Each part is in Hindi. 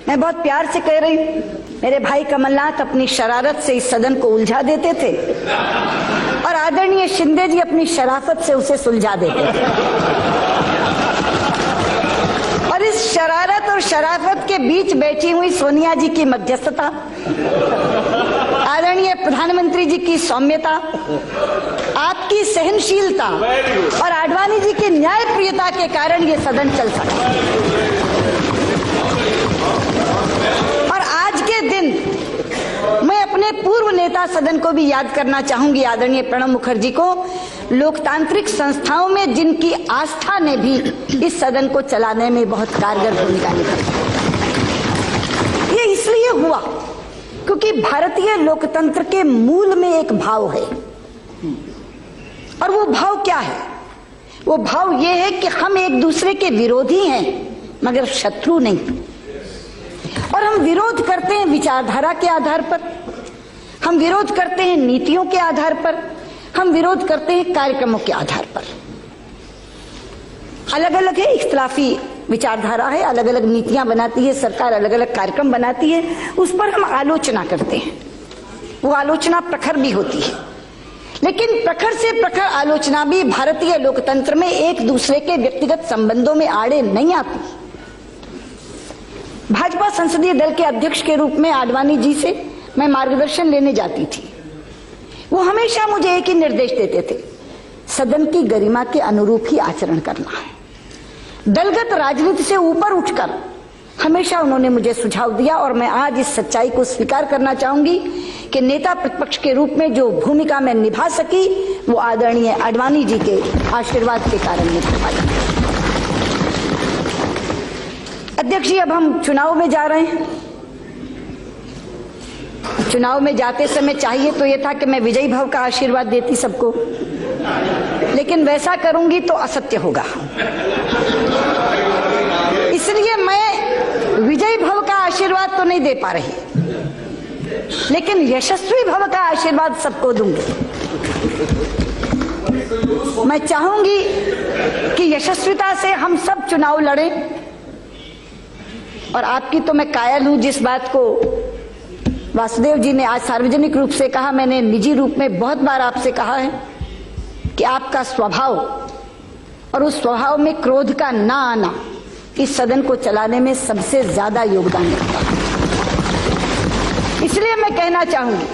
मैं बहुत प्यार से कह रही हूँ, मेरे भाई कमलनाथ अपनी शरारत से इस सदन को उलझा देते थे और आदरणीय शिंदे जी अपनी शराफत से उसे सुलझा देते थे। और इस शरारत और शराफत के बीच बैठी हुई सोनिया जी की मध्यस्थता, आदरणीय प्रधानमंत्री जी की सौम्यता, आपकी सहनशीलता और आडवाणी जी की न्यायप्रियता के कारण ये सदन चल सका। और आज के दिन मैं अपने पूर्व नेता सदन को भी याद करना चाहूंगी, आदरणीय प्रणब मुखर्जी को, लोकतांत्रिक संस्थाओं में जिनकी आस्था ने भी इस सदन को चलाने में बहुत कारगर भूमिका निभाई। ये इसलिए हुआ क्योंकि भारतीय लोकतंत्र के मूल में एक भाव है, और वो भाव क्या है? वो भाव ये है कि हम एक दूसरे के विरोधी हैं मगर शत्रु नहीं। और हम विरोध करते हैं विचारधारा के आधार पर, हम विरोध करते हैं नीतियों के आधार पर, हम विरोध करते हैं कार्यक्रमों के आधार पर। अलग अलग है, इख्तिलाफी विचारधारा है, अलग अलग नीतियां बनाती है सरकार, अलग अलग कार्यक्रम बनाती है, उस पर हम आलोचना करते हैं। वो आलोचना प्रखर भी होती है, लेकिन प्रखर से प्रखर आलोचना भी भारतीय लोकतंत्र में एक दूसरे के व्यक्तिगत संबंधों में आड़े नहीं आती। भाजपा संसदीय दल के अध्यक्ष के रूप में आडवाणी जी से मैं मार्गदर्शन लेने जाती थी। वो हमेशा मुझे एक ही निर्देश देते थे, सदन की गरिमा के अनुरूप ही आचरण करना है। दलगत राजनीति से ऊपर उठकर हमेशा उन्होंने मुझे सुझाव दिया, और मैं आज इस सच्चाई को स्वीकार करना चाहूंगी कि नेता प्रतिपक्ष के रूप में जो भूमिका मैं निभा सकी वो आदरणीय आडवाणी जी के आशीर्वाद के कारण निभा पाई। अध्यक्ष जी, अब हम चुनाव में जा रहे हैं। चुनाव में जाते समय चाहिए तो यह था कि मैं विजयी भव का आशीर्वाद देती सबको, लेकिन वैसा करूंगी तो असत्य होगा। इसलिए मैं विजयी भव का आशीर्वाद तो नहीं दे पा रही, लेकिन यशस्वी भव का आशीर्वाद सबको दूंगी। मैं चाहूंगी कि यशस्विता से हम सब चुनाव लड़ें, और आपकी तो मैं कायल हूं जिस बात को वासुदेव जी ने आज सार्वजनिक रूप से कहा, मैंने निजी रूप में बहुत बार आपसे कहा है कि आपका स्वभाव और उस स्वभाव में क्रोध का ना आना इस सदन को चलाने में सबसे ज्यादा योगदान रखता है। इसलिए मैं कहना चाहूंगी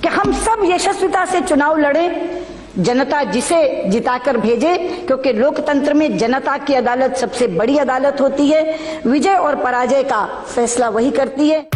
कि हम सब यशस्विता से चुनाव लड़ें, जनता जिसे जिताकर भेजे, क्योंकि लोकतंत्र में जनता की अदालत सबसे बड़ी अदालत होती है। विजय और पराजय का फैसला वही करती है।